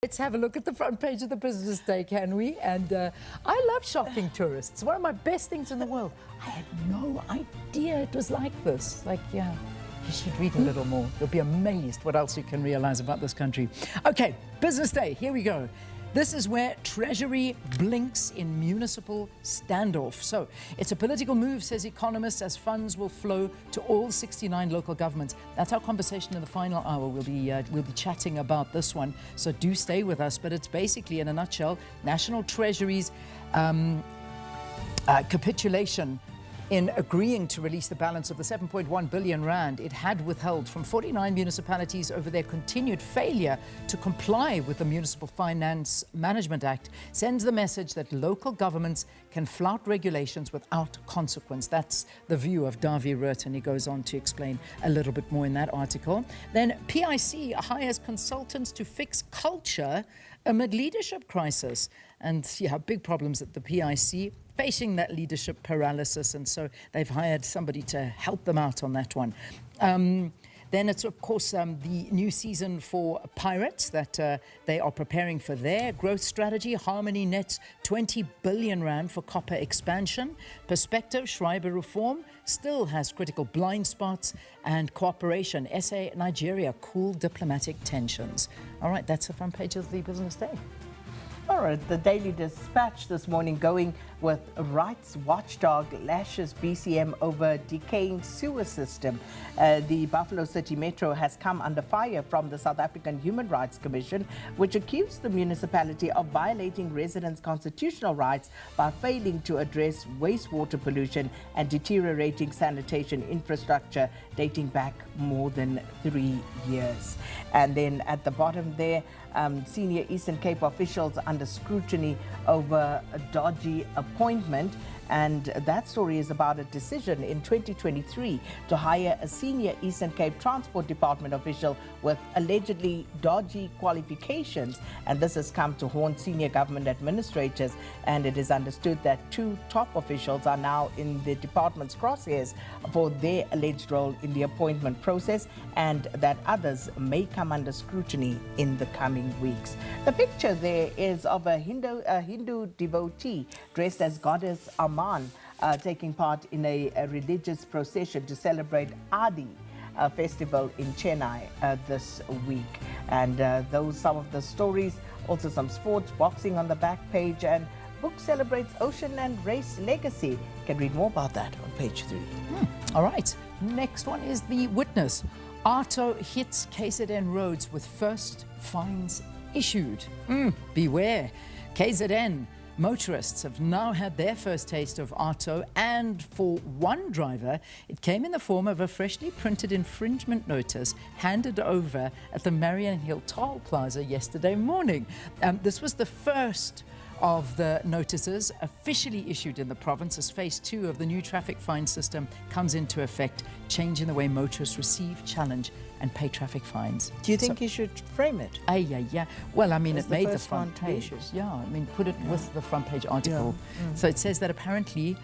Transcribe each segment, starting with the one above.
Let's have a look at the front page of the Business Day, can we? And I love shocking tourists. One of my best things in the world. I had no idea it was like this. Like, yeah, you should read a little more. You'll be amazed what else you can realize about this country. Okay, Business Day, here we go. This is where Treasury blinks in municipal standoff. So it's a political move, says economists, as funds will flow to all 69 local governments. That's our conversation in the final hour. We'll be chatting about this one. So do stay with us. But it's basically, in a nutshell, National Treasury's capitulation in agreeing to release the balance of the 7.1 billion rand it had withheld from 49 municipalities over their continued failure to comply with the Municipal Finance Management Act, sends the message that local governments can flout regulations without consequence. That's the view of Davi Rurt, and he goes on to explain a little bit more in that article. Then PIC hires consultants to fix culture amid leadership crisis. And yeah, big problems at the PIC, facing that leadership paralysis, and so they've hired somebody to help them out on that one. Then it's, of course, the new season for Pirates that they are preparing for their growth strategy. Harmony nets 20 billion rand for copper expansion. Perspective, Schreiber reform still has critical blind spots, and cooperation. SA Nigeria cool diplomatic tensions. All right, that's the front page of the Business Day. All right, the Daily Dispatch this morning going with rights watchdog lashes BCM over decaying sewer system. The Buffalo City Metro has come under fire from the South African Human Rights Commission, which accused the municipality of violating residents' constitutional rights by failing to address wastewater pollution and deteriorating sanitation infrastructure dating back more than 3 years. And then at the bottom there, senior Eastern Cape officials under scrutiny over a dodgy appointment. And that story is about a decision in 2023 to hire a senior Eastern Cape Transport Department official with allegedly dodgy qualifications. And this has come to haunt senior government administrators. And it is understood that 2 top officials are now in the department's crosshairs for their alleged role in the appointment process, and that others may come under scrutiny in the coming weeks. The picture there is of a Hindu devotee dressed as goddess Aman, taking part in a religious procession to celebrate Adi festival in Chennai this week. And those some of the stories, also some sports, boxing on the back page, and book celebrates ocean and race legacy. You can read more about that on page 3. All right, next one is The Witness. ARTO hits KZN roads with first fines issued. Beware. KZN motorists have now had their first taste of ARTO, and for one driver, it came in the form of a freshly printed infringement notice handed over at the Marion Hill Toll Plaza yesterday morning. This was the first of the notices officially issued in the province as phase 2 of the new traffic fine system comes into effect, changing the way motorists receive, challenge and pay traffic fines. Do you think you should frame it? Yeah. Well, I mean, As it the made the first front one page. Yeah, I mean, put it with the front page article. Yeah. So it says that apparently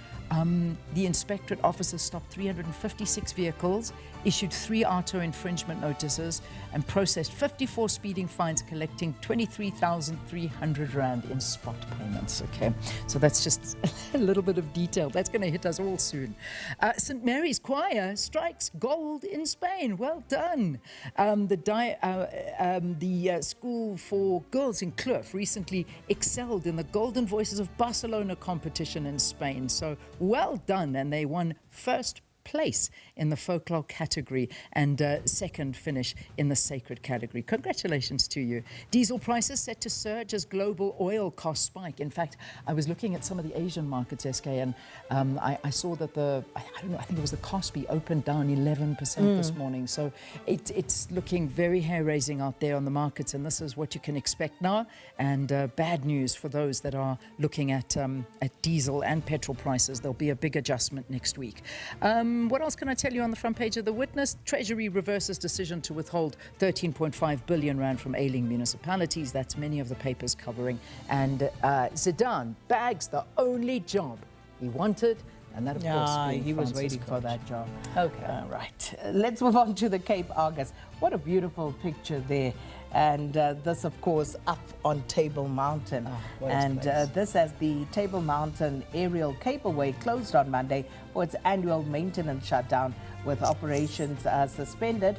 the inspectorate officers stopped 356 vehicles, issued 3 ARTO infringement notices, and processed 54 speeding fines, collecting 23,300 rand in spot payments. Okay, so that's just a little bit of detail. That's going to hit us all soon. St. Mary's Choir strikes gold in Spain. Well done. The school for girls in Kloof recently excelled in the Golden Voices of Barcelona competition in Spain. So well done, and they won first place in the folklore category and second finish in the sacred category. Congratulations to you. Diesel prices set to surge as global oil costs spike. In fact, I was looking at some of the Asian markets, SK, and I saw that I think it was the Kospi opened down 11% this morning. So it's looking very hair-raising out there on the markets, and this is what you can expect now. And bad news for those that are looking at diesel and petrol prices. There'll be a big adjustment next week. What else can I tell you on the front page of The Witness? Treasury reverses decision to withhold 13.5 billion rand from ailing municipalities. That's many of the papers covering. And Zidane bags the only job he wanted, and that, of course, he was waiting for that job. Okay. Right. Let's move on to the Cape Argus. What a beautiful picture there. And this, of course, up on Table Mountain. And this as the Table Mountain aerial cableway closed on Monday for its annual maintenance shutdown, with operations suspended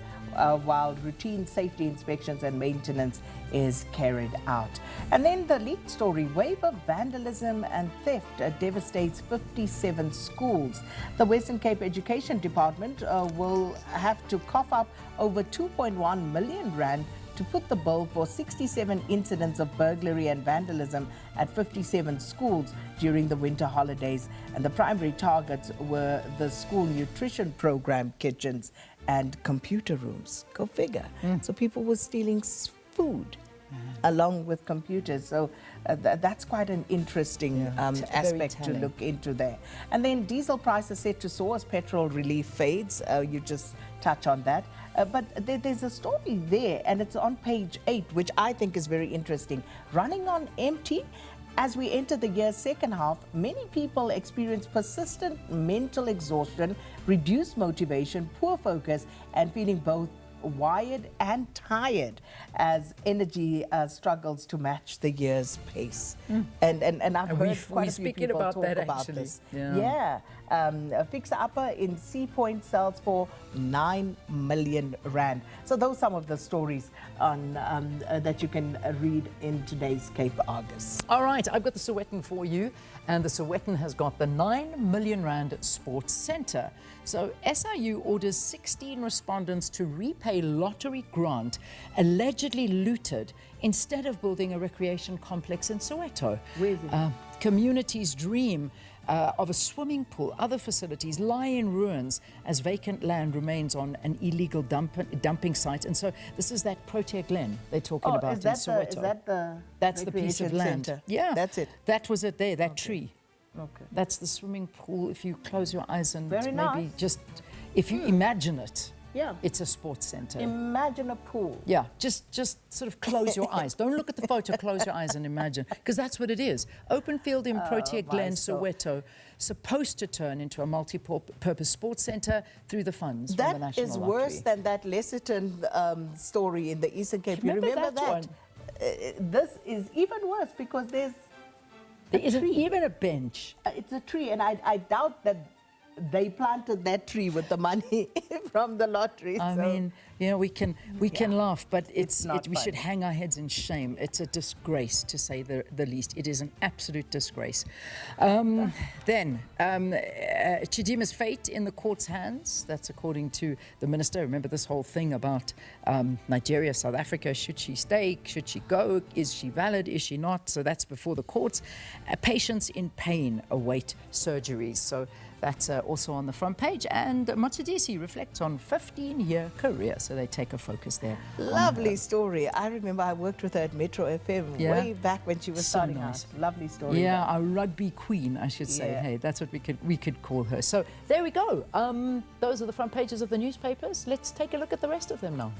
while routine safety inspections and maintenance is carried out. And then the lead story, wave of vandalism and theft devastates 57 schools. The Western Cape Education Department will have to cough up over 2.1 million rand to foot the bill for 67 incidents of burglary and vandalism at 57 schools during the winter holidays. And the primary targets were the school nutrition program kitchens and computer rooms. Go figure. So people were stealing food along with computers. So that's quite an interesting aspect to look into there. And then diesel prices set to soar as petrol relief fades. You just touch on that. But there's a story there, and it's on page 8, which I think is very interesting. Running on empty. As we enter the year's second half, many people experience persistent mental exhaustion, reduced motivation, poor focus, and feeling both wired and tired as energy struggles to match the year's pace. And I've heard quite a few people talk about this. A fixer-upper in Sea Point sells for 9 million rand. So those are some of the stories on that you can read in today's Cape Argus. All right, I've got the Sowetan for you, and the Sowetan has got the 9 million rand sports centre. So SIU orders 16 respondents to repay lottery grant allegedly looted instead of building a recreation complex in Soweto. Community's dream of a swimming pool, other facilities lie in ruins as vacant land remains on an illegal dumping site. And so this is that Protea Glen they're talking about in Soweto. That's the piece of land. Center? Yeah, that's it. That was it there, that tree. Okay. That's the swimming pool. If you close your eyes and Very maybe nice. just, if you imagine it, Yeah. it's a sports centre. Imagine a pool. Yeah, just sort of close your eyes. Don't look at the photo, close your eyes and imagine, because that's what it is. Open field in Protea Glen, Soweto, supposed to turn into a multi-purpose sports centre through the funds from the National That is Lottery. worse than that Lesserton story in the Eastern Cape. Remember you remember that one? This is even worse because there isn't even a bench. it's a tree, and I doubt that they planted that tree with the money from the lottery. I mean, you know, we can laugh, but we should hang our heads in shame. It's a disgrace, to say the least. It is an absolute disgrace. Then, Chidima's fate in the court's hands. That's according to the minister. Remember this whole thing about Nigeria, South Africa. Should she stay? Should she go? Is she valid? Is she not? So that's before the courts. Patients in pain await surgeries. So that's also on the front page. And Matsidisi reflects on 15-year career. So they take a focus there. Lovely story. I remember I worked with her at Metro FM way back when she was starting out. Lovely story. Yeah, our rugby queen, I should say. Hey, that's what we could call her. So there we go. Those are the front pages of the newspapers. Let's take a look at the rest of them now.